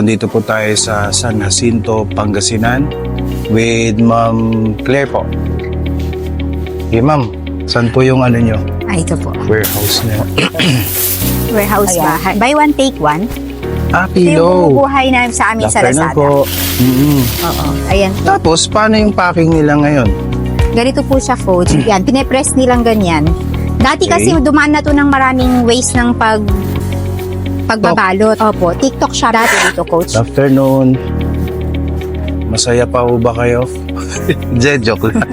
andito po tayo sa San Jacinto, Pangasinan with Ma'am Claire po. Okay, Ma'am. Saan po yung ano nyo? Ito po. Warehouse nyo? Warehouse bahay. Buy one, take one. Ito Pillow. yung bubuhay na sa amin sa Lazada. po. Oo. Ayan po. Tapos, paano yung packing nila ngayon? Ganito po siya, coach. Yan, pinepress nilang ganyan. Dati Okay. kasi dumaan na to ng maraming ways ng pagbabalot. Opo, TikTok siya dati dito, coach. Good afternoon. Masaya pa ho ba kayo? Joke lang.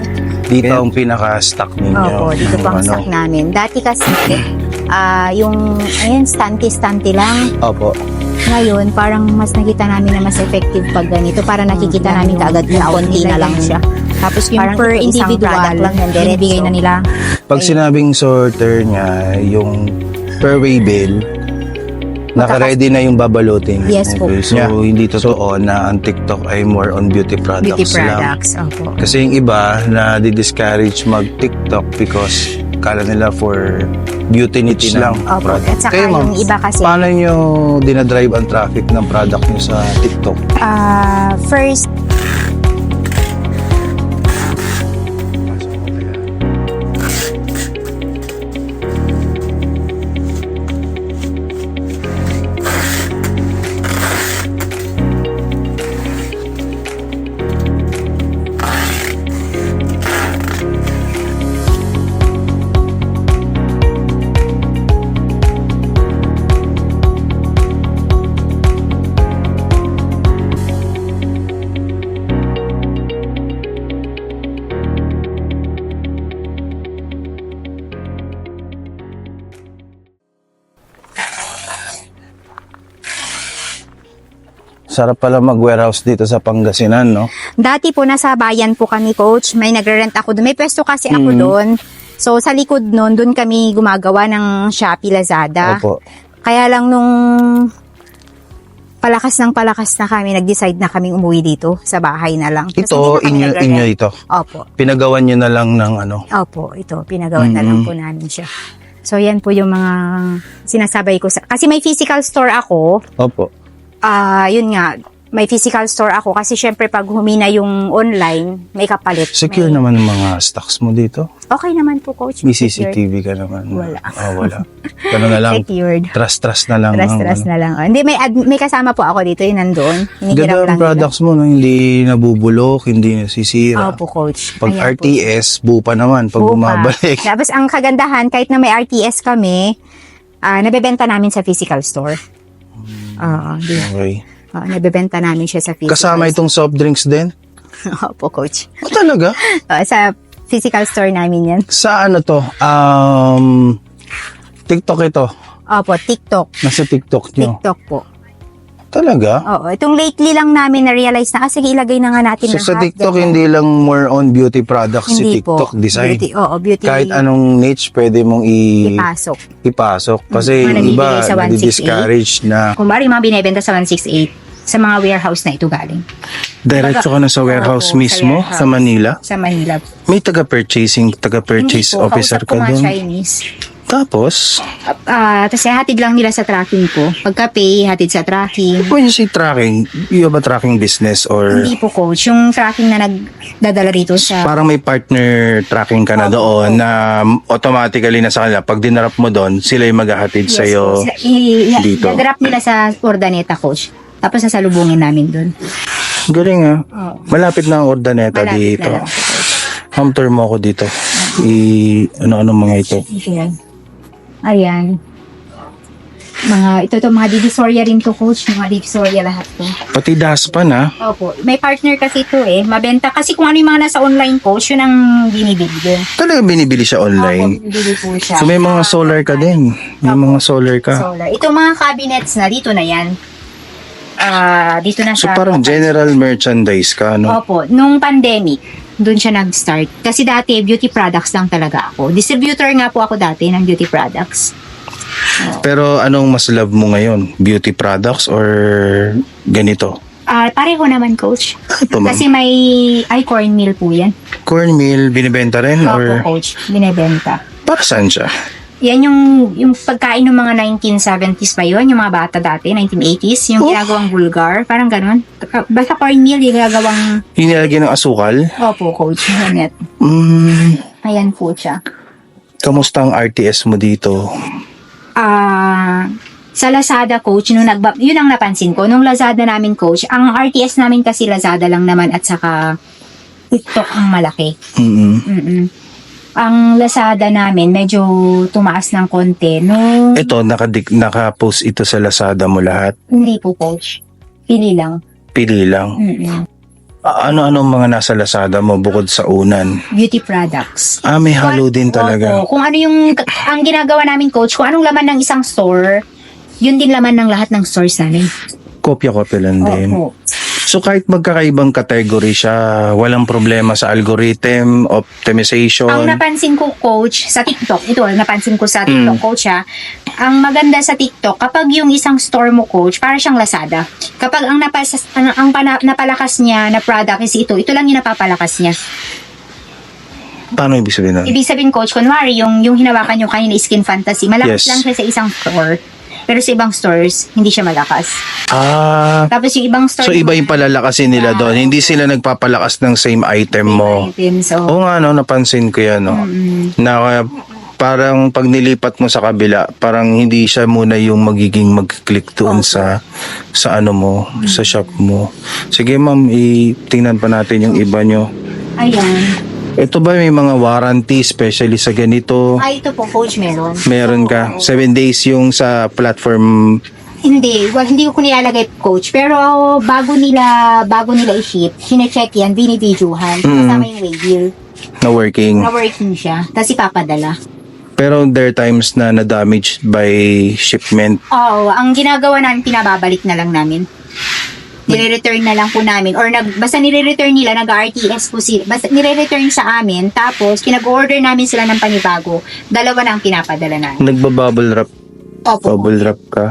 Dito ang pinaka-stock ninyo. Opo, dito Yung po ang stock namin. Dati kasi, ayan, stunty lang. Opo. Ngayon, parang mas nakita namin na mas effective pag ganito. Para nakikita namin kaagad na konti na lang siya. Tapos yung Parang per ito, isang individual, product lang yan, binibigay na nila. Pag sinabing sorter niya, yung per way bill, naka-ready na yung babalutin. Yes po. Okay, so, hindi totoo na ang TikTok ay more on beauty products Beauty lang. products. Opo. Kasi yung iba na di-discourage mag-TikTok because kala nila for beauty niche lang. Opo. At saka Kayo, ma'am, yung iba kasi, paano nyo dinadrive ang traffic ng product nyo sa TikTok? first, Sarap pala mag-warehouse dito sa Pangasinan, no? dati po nasa bayan po kami, coach. May nagre-rent ako doon. May pwesto kasi ako doon. So, sa likod noon, doon kami gumagawa ng Shopee, Lazada. Opo. Kaya lang nung palakas na kami, nag-decide na kaming umuwi dito sa bahay na lang. Kasi Ito, hindi na kami inyo nagre-rent. ito. Opo. Pinagawan nyo na lang ng ano. Opo, ito. Pinagawan na lang po namin siya. So, yan po yung mga sinasabay ko. Kasi may physical store ako. Opo. Yun nga, may physical store ako. Kasi syempre, pag humina yung online, may kapalit. Secure May- naman ang mga stocks mo dito. Okay naman po, coach. May Secured. CCTV ka naman. Wala. Wala. Ganun na lang. Secured. Trust na lang. Trust na lang. Oh, hindi, may kasama po ako dito, yung nandoon. Hinihiram Ganda lang ang products mo, no? Hindi nabubulok, hindi nasisira. Opo, coach. Pag Ayan po. RTS, buo pa naman pag Buo pa. bumabalik. Tapos ang kagandahan, kahit na may RTS kami, nabebenta namin sa physical store. Oo, Okay. nabebenta namin siya sa physical Kasama itong soft drinks din? Opo, coach. Talaga? Sa physical store namin yan. Sa ano to? TikTok ito. Opo, TikTok. Nasa TikTok nyo. TikTok po. Talaga? Oo, itong lately lang namin na-realize na, sige, ilagay na nga natin So ng sa hat, TikTok, ganyan. hindi lang more on beauty products si Hindi TikTok po. design. Beauty, beauty. Kahit anong niche pwede mong ipasok. ipasok. Kasi Mga yung iba, nabibili sa 168. nadi-discourage na Kung bari mga binibenta sa 168, sa mga warehouse na ito galing. diretso ka na sa warehouse Opo, sa mismo warehouse. sa Manila. Sa Manila. May taga-purchase Hindi po, officer kausap ko ka mga doon. Chinese. Tapos, Tapos hatid lang nila sa tracking ko. Pagka-pay, hatid sa tracking. when you say tracking, you have a tracking business or Hindi po, coach. Yung tracking na nagdadala rito sa... parang may partner tracking ka na doon na automatically na sa kanila. Pag dinarap mo doon, sila yung maghahatid Yes, sa'yo po. dito. Dadrap nila sa Ordaneta, coach. Tapos sasalubungin namin doon. Galing ah. Malapit na ang Ordaneta Malapit dito. na lang po, coach. Home tour mo ako dito. Ano-ano mga ito. Ayan. Ito mga divisoria rin to, coach. Mga divisoria lahat to. Pati daspan ah. Opo. May partner kasi ito mabenta. Kasi kung ano yung mga nasa online, coach, yun ang binibili din. Talaga binibili siya online. Opo, binibili po siya. So may mga solar ka din. May mga solar ka. Solar. Ito mga cabinets na, dito na yan. Dito na So siya. parang general merchandise ka, no? Opo. Nung pandemic, doon siya nag-start. Kasi dati, beauty products lang talaga ako. Distributor nga po ako dati ng beauty products. Pero anong mas love mo ngayon? Beauty products or ganito? Pareho naman, coach. Ito ma'am. Kasi may cornmeal po yan. Cornmeal, binibenta rin? Opo, Or coach. Binibenta. para saan siya? Yan yung pagkain ng mga 1970s pa yun, yung mga bata dati, 1980s, yung ginagawang bulgar, parang ganun. Basta cornmeal, yung ginagawang, Inilagyan ng asukal? opo, coach, Janet. Ayan po siya. Kamusta ang RTS mo dito? Sa Lazada, coach, yun ang napansin ko. Nung Lazada namin, coach, ang RTS namin kasi Lazada lang naman at saka TikTok ang malaki. Mm-mm. Ang Lazada namin, medyo tumaas ng konti. No, Ito, naka-post ito sa Lazada mo lahat? hindi po, coach. Pili lang. Pili lang. Mm-mm. Ano-ano mga nasa Lazada mo bukod sa unan? Beauty products. May halo din talaga. Opo, kung ano ang ginagawa namin, coach, kung anong laman ng isang store, yun din laman ng lahat ng stores namin. Kopya-kopya lang din. Opo. So kahit magkakaibang category siya, walang problema sa algorithm, optimization. Ang napansin ko, coach, sa TikTok, napansin ko sa TikTok, coach, ang maganda sa TikTok, kapag yung isang store mo, coach, para siyang Lazada. Kapag ang napalakas niya na product is ito lang yung napapalakas niya. Paano ibig sabihin nun? Ibig sabihin, coach, kunwari, yung hinawakan nyo kanina, Skin Fantasy, malakas Yes. lang siya sa isang store. Pero sa ibang stores, hindi siya malakas. Tapos yung ibang store... So iba yung palalakasin nila doon. Hindi sila nagpapalakas ng same item mo. So, Oo nga, no, napansin ko yan. No? Na parang pag nilipat mo sa kabila, parang hindi siya muna yung magiging mag-click doon sa ano mo, sa shop mo. Sige ma'am, tingnan pa natin yung iba nyo. ayan. Ito ba may mga warranty, especially sa ganito? Ito po, coach, meron. Meron ka? 7 days yung sa platform. Hindi ko nilalagay, coach. Pero bago nila i-ship, sinecheck yan, binibidyohan. Kasama yung way bill. Na working. Na working siya. Tapos ipapadala. Pero there are times na na-damaged by shipment. Oo, ang ginagawa namin, pinababalik na lang namin. Nire-return na lang po namin. Or basta nire-return nila, nag-RTS po sila. Basta nire-return sa amin, tapos pinag-order namin sila ng panibago. Dalawa na ang pinapadala namin. Nagba-bubble wrap. Opo. Bubble wrap ka.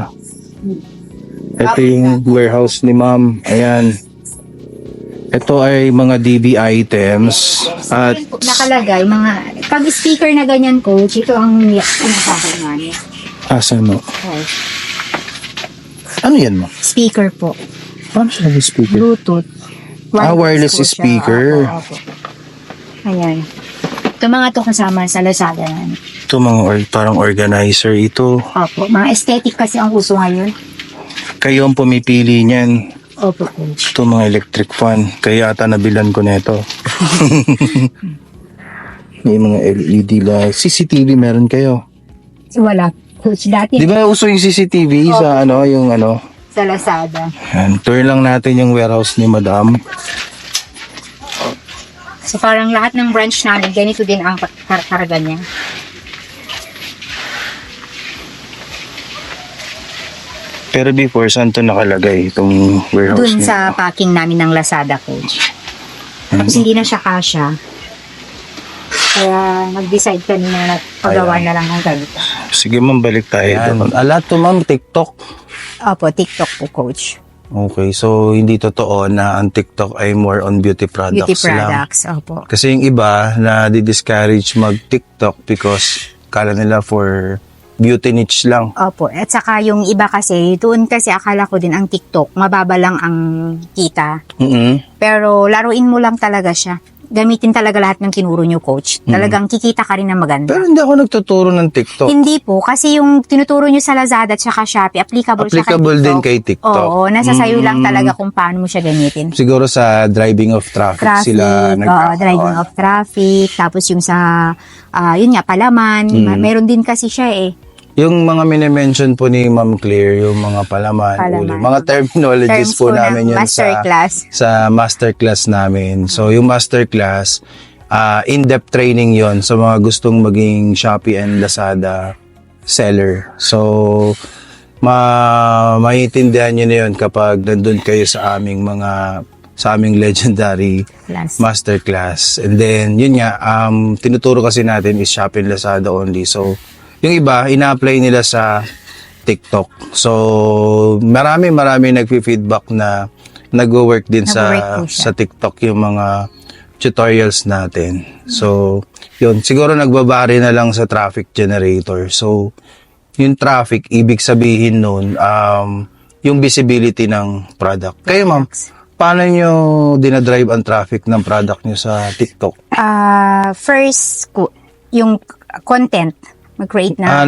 Ito yung warehouse ni ma'am. Ayan. Ito ay mga DB items. At Nakalagay, pag speaker na ganyan, coach, ito ang pinapakal namin. asan mo? Okay. Ano yan mo? Speaker po. Paano siya nag-speaker? Bluetooth. Wireless po siya. speaker. Opo. Ayan. Ito mga to kasama sa Lazada. Ito mga parang organizer ito. Opo. Mga aesthetic kasi ang uso ngayon. Kayo ang pumipili niyan. Opo, coach. Ito mga electric fan. Kaya ata nabilan ko nito. May mga LED light. CCTV meron kayo. Wala. Coach, dati Di ba uso yung CCTV sa yung sa Lazada. Yan. Tour lang natin yung warehouse ni Madam. So parang lahat ng branch namin, ganito din ang karga niya. Pero before, saan to nakalagay itong warehouse Dun niya? sa packing namin ng Lazada, coach. Tapos hindi na siya kasya. Kaya nag-decide kami na pagawa na lang ng ganito. Sige ma'am, balik tayo doon. Alat to ma'am, TikTok. Opo, TikTok po, coach. Okay, so hindi totoo na ang TikTok ay more on beauty products, Beauty lang. products, opo. Kasi yung iba na di-discourage mag-TikTok because kala nila for beauty niche lang. Opo. At saka yung iba kasi, doon kasi akala ko din ang TikTok, mababa lang ang kita. Pero laruin mo lang talaga siya. Gamitin talaga lahat ng tinuro nyo, coach. Talagang kikita ka rin na maganda. Pero hindi ako nagtuturo ng TikTok. Hindi po, kasi yung tinuturo nyo sa Lazada at saka Shopee, applicable siya kay Applicable TikTok. din kay TikTok. Oo, nasa sayo lang talaga kung paano mo siya gamitin. Siguro sa driving of traffic sila driving of traffic, tapos yung sa, yun nga, palaman, meron din kasi siya eh. Yung mga minimension po ni Ma'am Claire, yung mga palaman. Mga terminologies Terms po po namin ng yun masterclass. sa masterclass namin. So yung masterclass, in-depth training yon sa mga gustong maging Shopee and Lazada seller. So maiintindihan nyo na yun kapag nandun kayo sa aming legendary masterclass. And then, yun nga, tinuturo kasi natin is Shopee and Lazada only. So, yung iba, ina-apply nila sa TikTok. So, marami nagfi-feedback na nag-work din sa TikTok yung mga tutorials natin. So, Yun, siguro nagbabari na lang sa traffic generator. So, yung traffic, ibig sabihin nun, yung visibility ng product. Kayo ma'am, paano nyo dinadrive ang traffic ng product nyo sa TikTok? First, yung content. Mag-create na.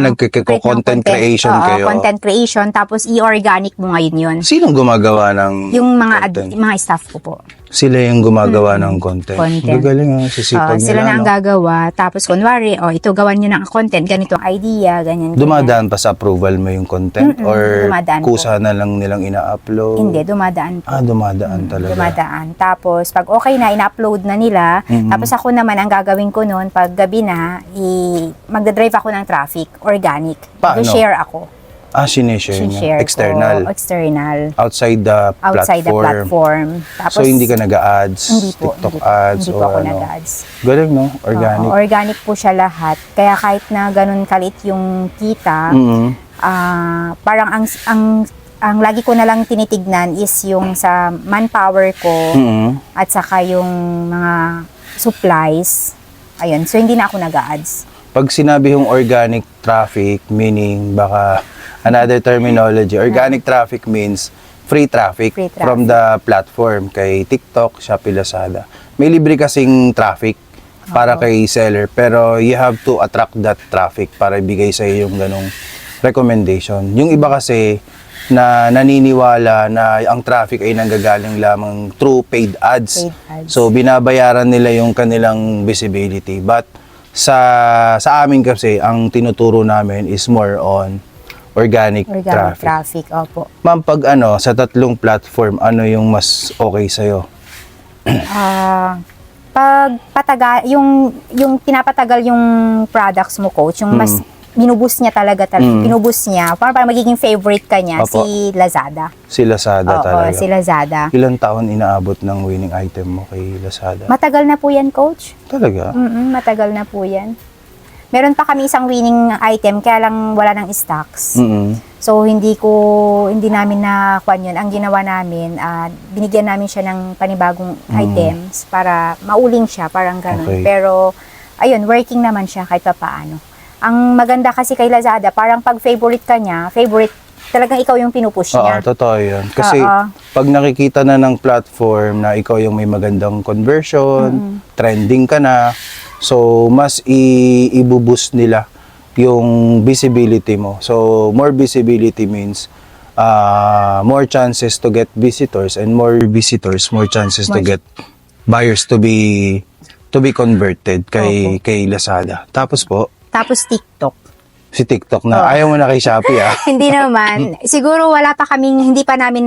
Content creation kayo. Content creation. Tapos, i-organic mo ngayon yun. Sinong gumagawa ng Yung mga content? mga staff ko po. Sila yung gumagawa ng content. Gagaling sisipag nila. Sila na ang gagawa. Tapos, kunwari, ito, gawan nyo ng content. Ganito ang idea, ganyan. Dumadaan pa sa approval mo yung content? Or dumadaan kusa na lang nilang ina-upload? Hindi, dumadaan po. Dumadaan talaga. Dumadaan. Tapos, pag okay na, ina-upload na nila. Tapos, ako naman, ang gagawin ko noon, pag gabi na, magdadrive ako ng traffic, organic. Paano? Share ako. Sinishare niya. Share External. ko. External. Outside the Platform. Tapos, So, hindi ka nag-ads? Hindi po. TikTok ads? Hindi po ako nag-ads. Galing, no? Organic. Organic po siya lahat. Kaya kahit na ganun kalit yung kita, parang ang lagi ko na lang tinitignan is yung sa manpower ko at saka yung mga supplies. Ayun. So, hindi na ako nag-ads. Pag sinabi yung organic traffic, meaning baka another terminology, organic traffic means free traffic, Free traffic. from the platform kay TikTok, Shopee, Lazada. May libre kasing traffic para kay seller, pero you have to attract that traffic para ibigay sa iyo yung ganong recommendation. Yung iba kasi na naniniwala na ang traffic ay nanggagaling lamang through paid ads. Paid ads. So binabayaran nila yung kanilang visibility. But sa amin kasi ang tinuturo namin is more on organic traffic. Opo. Ma'am, pag sa tatlong platform, ano yung mas okay sa'yo? Pag patagal, yung pinapatagal yung products mo, coach, yung mas binubus niya talaga, binubus niya, para magiging favorite ka niya, Opo. si Lazada. Si Lazada talaga. Oo, si Lazada. Ilang taon inaabot ng winning item mo kay Lazada? Matagal na po yan, coach. Talaga? Matagal na po yan. Meron pa kami isang winning item, kaya lang wala ng stocks. So, hindi namin nakuha yun. Ang ginawa namin, binigyan namin siya ng panibagong items para mauling siya, parang ganun. Okay. Pero, ayun, working naman siya kahit pa paano. Ang maganda kasi kay Lazada, parang pag favorite ka niya, talagang ikaw yung pinupush niya. Totoo yun. Kasi pag nakikita na ng platform na ikaw yung may magandang conversion, trending ka na, so mas i-boost nila yung visibility mo. So more visibility means more chances to get visitors, and more visitors, more chances to get buyers to be converted kay Lazada. Tapos TikTok. si TikTok na. Ayaw mo na kay Shopee Hindi naman. Siguro hindi pa namin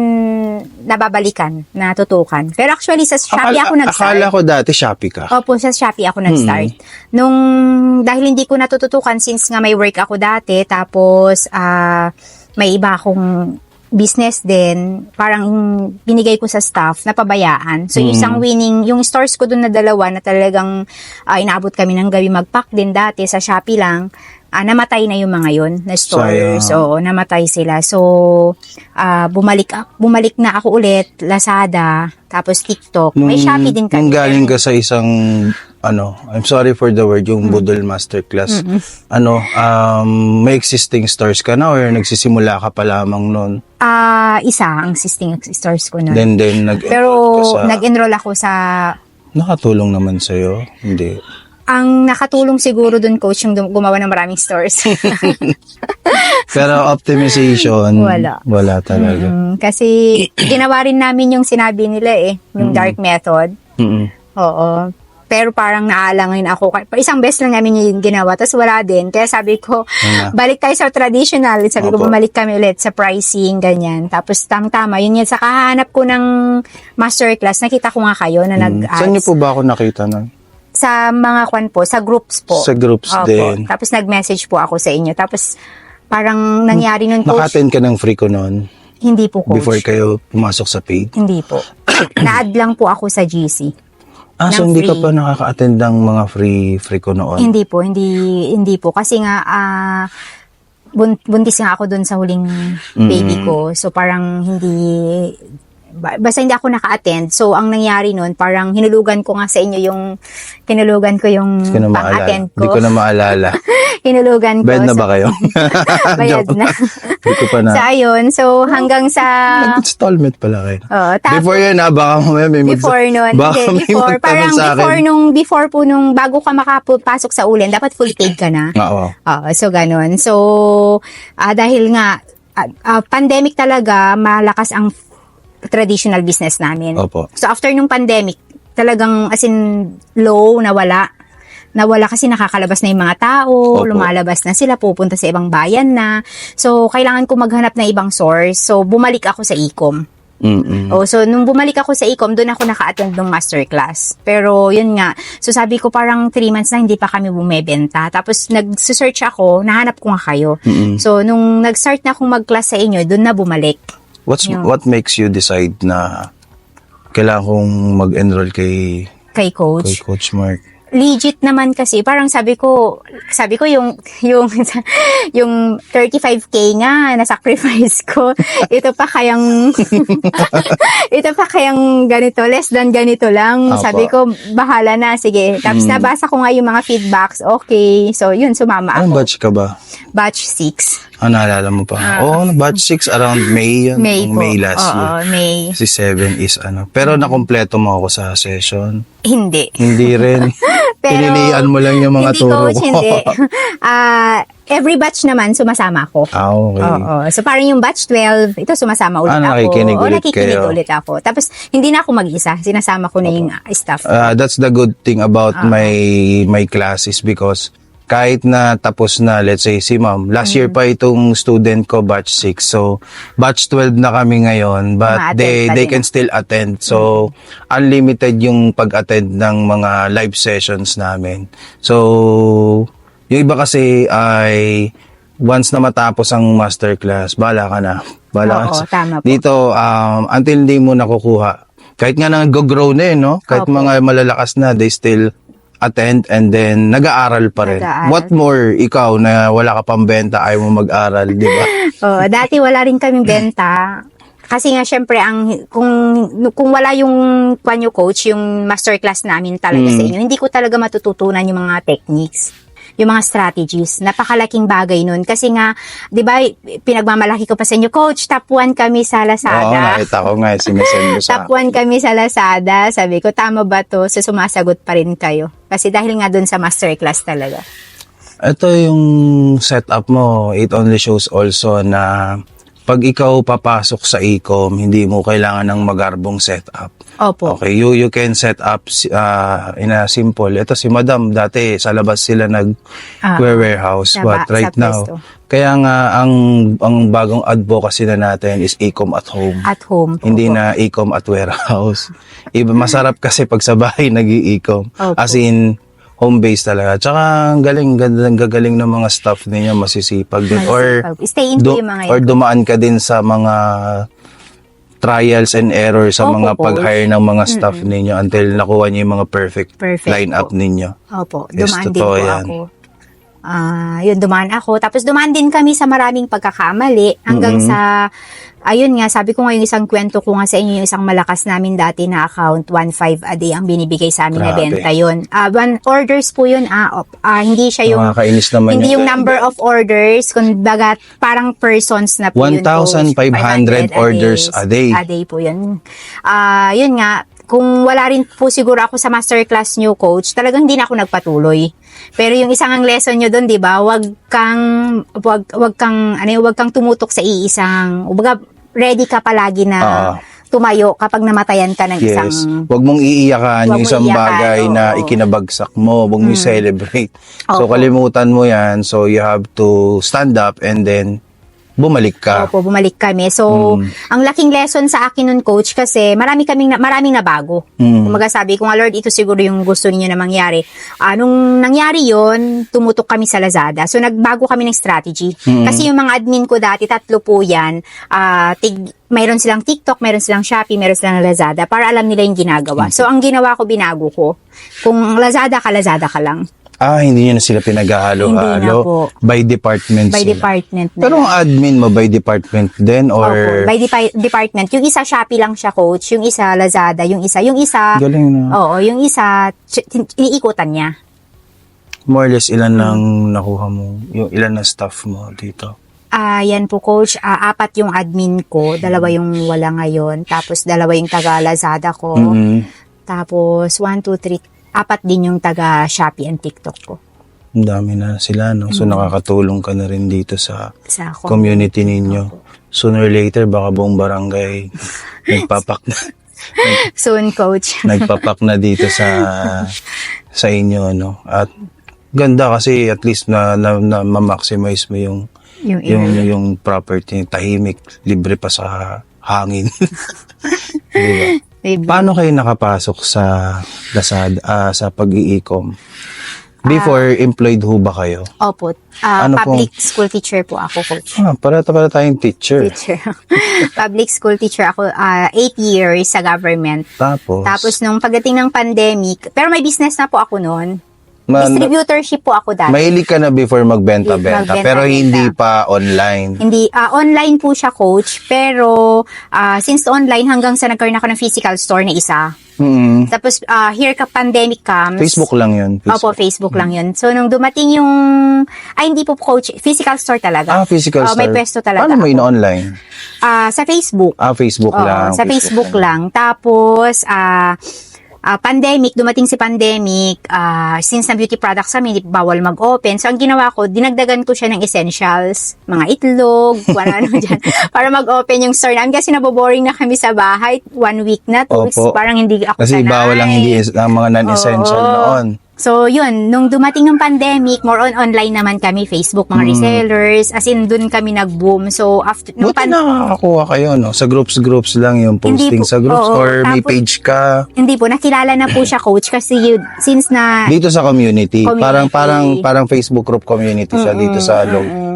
nababalikan, natutukan. Pero actually sa Shopee ako nag-start. Akala ko dati Shopee ka. Opo, sa Shopee ako nag-start. Dahil hindi ko natututukan since nga may work ako dati, tapos may iba akong business din, parang binigay ko sa staff, napabayaan. So, isang yung stores ko doon na dalawa na talagang inaabot kami ng gabi mag-pack din dati sa Shopee lang, namatay na yung mga yun na stores. So, namatay sila. So, bumalik na ako ulit, Lazada, tapos TikTok. May Shopee din kami. Nung galing ka sa isang, I'm sorry for the word, yung Budol Masterclass, may existing stores ka na or nagsisimula ka pa lamang nun? Isa ang existing stores ko nun. Then Pero, nag-enroll ako sa... Nakatulong naman sa'yo? Hindi. Ang nakatulong siguro dun, coach, yung gumawa ng maraming stores. Pero optimization, wala talaga. Kasi ginawa rin namin yung sinabi nila yung dark method. Oo. Pero parang naalangin ako. Isang beses lang namin yung ginawa, tapos wala din. Kaya sabi ko, balik tayo sa traditional. Sabi ko, bumalik kami ulit sa pricing, ganyan. Tapos tama, yun sa kahanap ko ng masterclass, nakita ko nga kayo na nag-ads. Saan niyo po ba ako nakita nun? Sa mga sa groups po. Sa groups din. Tapos nag-message po ako sa inyo. Tapos parang nangyari nun, coach. Naka-attend ka ng free ko nun? Hindi po, coach. Before kayo pumasok sa paid? Hindi po. Na-add lang po ako sa GC. So hindi ka pa nakaka-attend ng mga free ko noon? Hindi po. Hindi po. Kasi nga, buntis nga ako dun sa huling baby ko. So parang basta hindi ako naka-attend. So, ang nangyari nun, parang hinulugan ko nga sa inyo yung pang-attend Hindi ko. ko na maalala. Hinulugan ko. Bayad na ba kayo? Bayad na. Hindi ko pa na. So, ayun. So, hanggang sa... Installment pala kayo. Tapos, Before yun, baka mamaya may before nun. Baka Hindi, may before. Parang magtanong sa akin. before po nung bago ka makapasok sa ulen, dapat full paid ka na. Oo. So, ganun. So, dahil nga, pandemic talaga, malakas ang traditional business namin. Opo. So, after nung pandemic, talagang as in low, nawala kasi nakakalabas na yung mga tao, Opo. lumalabas na sila, pupunta sa ibang bayan na. So, kailangan ko maghanap ng ibang source. So, bumalik ako sa e-com. So, nung bumalik ako sa e-com, doon ako naka-attend ng masterclass. Pero, yun nga. So, sabi ko parang 3 months na hindi pa kami bumebenta. Tapos, nag-search ako, nahanap ko nga kayo. So, nung nag-start na akong mag-class sa inyo, doon na bumalik. What makes you decide na kailangan kong mag-enroll kay Coach. Coach Mark? Legit naman kasi, parang sabi ko yung 35K nga na-sacrifice ko. Ito pa kayang ganito, less than ganito lang. Apo. Sabi ko, bahala na, sige. Tapos nabasa ko nga yung mga feedbacks, okay. So, yun, sumama Anong ako. batch ka ba? Batch 6. Naalala mo pa? Batch 6 around May yun. May po. May last year. Oo, May. Kasi 7 is Pero nakompleto mo ako sa session. Hindi. Hindi rin. Pero, Pinilian mo lang yung mga hindi, turo coach, ko. hindi. Every batch naman, sumasama ako. Okay. Oo. So, parang yung batch 12, ito sumasama ulit ako. Nakikinig ulit nakikinig kayo. ulit ako. Tapos, hindi na ako mag-isa. Sinasama ko na yung staff. That's the good thing about my classes because kahit na tapos na, let's say si ma'am, last year pa itong student ko, batch 6. So, batch 12 na kami ngayon, but Ma-attend pa they din. can still attend. So, unlimited yung pag-attend ng mga live sessions namin. So, yung iba kasi ay once na matapos ang masterclass, bahala ka na. Bahala Oo, ka. tama po. Dito, until hindi mo nakukuha, kahit nga nag-grow na no? Kahit Opo. mga malalakas na, they still attend and then nag-aaral pa rin. Nag-aaral. What more, ikaw na wala ka pang benta, ayaw mo mag-aral, di ba? Dati wala rin kaming benta. Kasi nga, syempre, kung wala yung panyo coach, yung masterclass namin talaga sa inyo, hindi ko talaga matututunan yung mga techniques, yung mga strategies. Napakalaking bagay nun. Kasi nga, di ba, pinagmamalaki ko pa sa inyo, coach, top 1 kami sa Oo, Lazada. nakita ko nga, sinesend mo sa Top 1 kami sa Lazada. Sabi ko, tama ba to? So, sumasagot pa rin kayo. Kasi dahil nga dun sa masterclass talaga. Ito yung setup mo, it only shows also na pag ikaw papasok sa e-com, hindi mo kailangan ng magarbong setup. Opo. Okay, you can set up in a simple. Ito si Madam, dati sa labas sila nag-warehouse, but right sa now, pwesto. kaya nga ang bagong advocacy na natin is e-com at home. At home. Hindi Opo. na e-com at warehouse. Iba masarap kasi pag sa bahay nag-i-e-com. Opo. As in, home-based talaga. Tsaka ang gagaling ng mga staff ninyo, masisipag din. Stay in po yung mga yun. Or dumaan ka din sa mga trials and errors sa Opo, mga po. pag-hire ng mga staff ninyo until nakuha niyo yung mga perfect lineup po. ninyo. Opo, Yes, dumaan din totoo po yan. ako. Yun, dumaan ako. Tapos dumaan din kami sa maraming pagkakamali hanggang sa, ayun nga, sabi ko nga yung isang kwento ko nga sa inyo, yung isang malakas namin dati na account, 1.5 a day ang binibigay sa amin na Grabe. benta yun. Orders po yun, hindi siya yung, Nakakainis naman hindi yun. yung number of orders, kumbaga parang persons na po yun. 1,500 orders a day. A day po yun. Yun nga, kung wala rin po siguro ako sa masterclass nyo, coach, talagang hindi na ako nagpatuloy. Pero yung isang ang lesson nyo doon, 'di ba? Wag kang tumutok sa iisang, ready ka palagi na tumayo kapag namatayan ka ng isang. Yes. Huwag mong iiyakan Huwag yung mo isang iiyakan, bagay na oo. ikinabagsak mo. Huwag mo i-celebrate. So, Opo. kalimutan mo yan. So, you have to stand up and then bumalik ka. Opo, bumalik kami. So, ang laking lesson sa akin nun, coach, kasi maraming nabago. Kumaga sabi ko nga, Lord, ito siguro yung gusto niyo na mangyari. Nung nangyari yon, tumutok kami sa Lazada. So, nagbago kami ng strategy. Kasi yung mga admin ko dati, 3 po yan, mayroon silang TikTok, mayroon silang Shopee, mayroon silang Lazada para alam nila yung ginagawa. So, ang ginawa ko, binago ko. Kung Lazada ka lang. Hindi nyo na sila Hindi na pinaghahalo-halo. po. By department By sila. department na. Pero ang admin mo, by department din? Opo, Or by department. Yung isa Shopee lang siya, coach. Yung isa Lazada. Yung isa, galing na. oo, yung isa, iniikutan niya. More or less, ilan nang nakuha mo? Yung ilan na staff mo dito? Yan po, coach. 4 yung admin ko. 2 yung wala ngayon. Tapos 2 yung taga Lazada ko. Tapos 1, 2, 3, 4 din yung taga Shopee and TikTok ko. Ang dami na sila, no? So, nakakatulong ka na rin dito sa Sa community ninyo. Sooner or later, baka buong barangay nagpapak na, Soon, coach. nagpapak na dito sa inyo, no? At ganda kasi at least na ma-maximize mo yung yung property, tahimik, libre pa sa hangin. Diba? Paano kayo nakapasok sa Lazada, sa pag-i-e-com? Before, employed ho ba kayo? Opo. Ano Public school teacher po ako, coach. Para tayong teacher. Public school teacher ako, 8 years sa government. Tapos Nung pagdating ng pandemic, pero may business na po ako noon. Distributorship po ako dati. mahilig ka na before magbenta-benta, Magbenta-benta. pero hindi pa online. Hindi, online po siya, coach. Pero, since online, hanggang sa nagkaroon ako ng physical store na isa. Tapos, here ka pandemic comes. Facebook lang yun. Opo, Facebook lang yun. So, nung dumating yung, hindi po, coach, physical store talaga. Physical store. May pwesto talaga. Paano mo ako. in-online? Sa Facebook. Facebook Oo, lang. sa Facebook lang. Tapos, pandemic, dumating si pandemic, since na beauty products kami, bawal mag-open. So, ang ginawa ko, dinagdagan ko siya ng essentials, mga itlog, ano dyan, para mag-open yung store namin. Kasi naboboring na kami sa bahay, 1 week na, 2 weeks, parang hindi ako Kasi sanay. bawal ang ang mga non-essential Oo. noon. So, yun, nung dumating ng pandemic, more on online naman kami, Facebook, mga resellers, as in, dun kami nag-boom. So, after, Buti nakakakuha kayo, no? Sa groups lang yung Hindi posting po, sa groups oo. or may Tapos, page ka hindi po, nakilala na po siya, coach, kasi since na, dito sa community. Community. Parang Facebook group community siya dito sa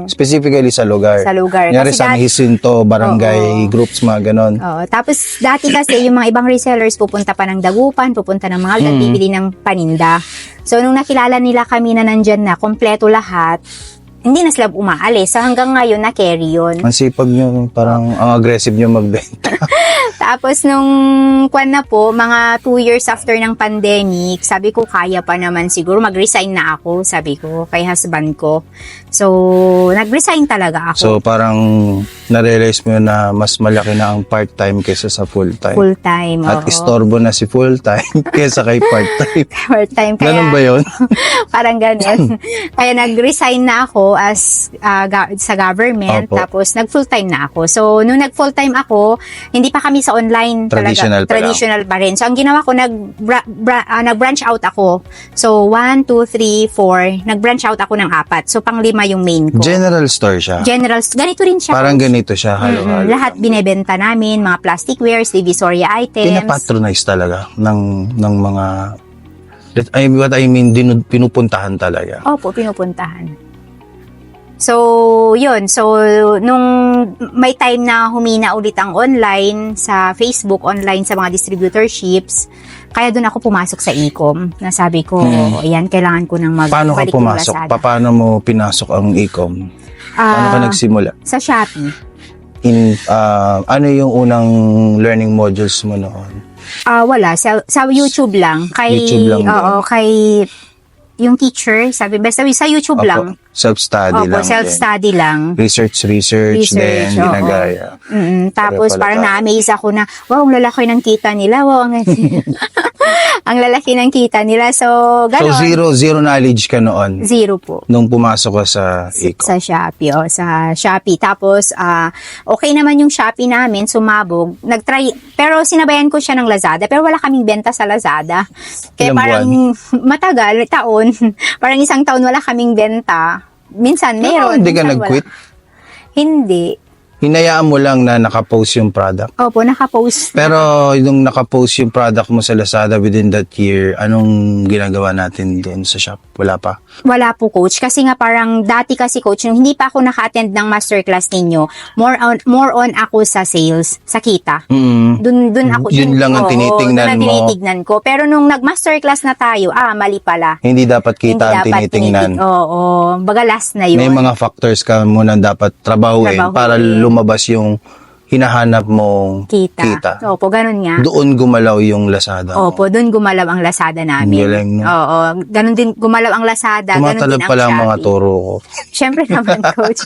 specifically sa lugar. Sa lugar. Kunyari Kasi San Jacinto, barangay groups, mga ganon. tapos dati kasi yung mga ibang resellers pupunta pa ng Dagupan, pupunta ng mga aldat, bibili ng paninda. So nung nakilala nila kami na nandyan na, kompleto lahat, hindi na sila umaalis. So hanggang ngayon na-carry yun. Ang sipag nyo, parang ang aggressive nyo magbenta. Tapos nung kwan na po, mga 2 years after ng pandemic, sabi ko kaya pa naman siguro, mag-resign na ako, sabi ko, kay husband ko. So, nag-resign talaga ako. So parang na-realize mo na mas malaki na ang part-time kaysa sa full-time. Full-time, At oo. istorbo na si full-time kaysa kay part-time. Part-time. Kaya, Ganun ba yun? parang ganun. Kaya nag-resign na ako as sa government, Opo. tapos nag-full-time na ako. So, nung nag-full-time ako, hindi pa kami sa online Traditional talaga. pa lang. Traditional pa rin. So, ang ginawa ko, nag-branch out ako. So, 1, 2, 3, 4, nag-branch out ako ng 4. So, pang-5 yung main ko. General store siya. Ganito rin siya. Parang ganito siya, halo-halo. Lahat binebenta namin, mga plastic wares, divisoria items. Pinapatronize talaga ng mga what I mean, pinupuntahan talaga. Opo, pinupuntahan. So, yun. So, nung may time na humina ulit ang online sa Facebook, online sa mga distributorships, kaya doon ako pumasok sa e-com. Nasabi ko, ayan, kailangan ko nang Paano ka magbalik ng pumasok? Lazada. Paano mo pinasok ang e-com? Paano ka nagsimula? Sa Shopee. Ano yung unang learning modules mo noon? Wala. Sa YouTube lang. YouTube lang din. Oo, kay yung teacher, sabi, basta sa YouTube lang. Self-study Opo, lang. self-study lang. Research, then oo. ginagaya. Tapos Pare pala parang tayo. na-amaze ako na, wow, ang lalaki ng kita nila. Wow, ang lalaki ng kita nila. So, So, gano'n. zero knowledge ka noon Zero po. nung pumasok ka sa e-com. Sa Shopee, sa Shopee. Tapos, okay naman yung Shopee namin, sumabog. Nag-try, pero sinabayan ko siya ng Lazada, pero wala kaming benta sa Lazada. Kaya Ilang parang matagal, taon. Parang 1 taon wala kaming benta. Minsan, Pero meron. hindi ka minsan nag-quit? wala. Hindi. Hinayaan mo lang na nakapost yung product. Opo, nakapost. Pero yung nakapost yung product mo sa Lazada within that year, anong ginagawa natin doon sa shop? Wala pa? Wala po, coach. Kasi nga parang dati kasi, coach, nung hindi pa ako naka-attend ng masterclass ninyo, more on ako sa sales, sa kita. Dun ako. Yun lang ang tinitingnan dun ang mo. tinitignan ko. Pero nung nag-masterclass na tayo, mali pala. Hindi dapat kita ang Hindi dapat tinitingnan. Oo. Baga last na yun. May mga factors ka muna dapat trabahuin para lumabas yung hinahanap mong kita. Opo, ganun nga. Doon gumalaw yung Lazada mo. Opo, doon gumalaw ang Lazada namin. Galing, no? Oo, ganun din gumalaw ang Lazada, ganun din Tumatalab ang pala ang mga Shopee. turo ko. Siyempre naman, coach.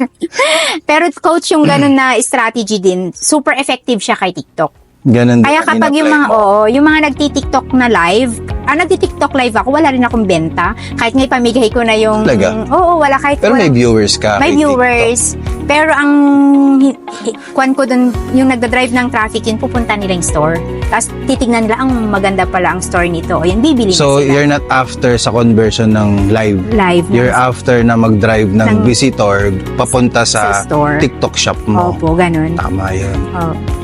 Pero coach, yung ganun na strategy din, super effective siya kay TikTok. Ganun Kaya din, kapag yung in-apply mga, mo. yung mga nagti-TikTok na live, nagti-TikTok live ako, wala rin akong benta. Kahit nga ipamigay ko na yung, Talaga? Oo, wala kahit Pero wala. may viewers ka. May kay viewers. Pero ang kwan ko dun, yung nagda-drive ng traffic, yun pupunta nila yung store. Tapos titignan nila, ang maganda pala ang store nito. O yan, bibili TikTok. So, na sila. you're not after sa conversion ng live. Live na You're after na mag-drive ng Ng- visitor papunta sa sa store. TikTok shop mo. Opo, ganun. Tama yun. Oh.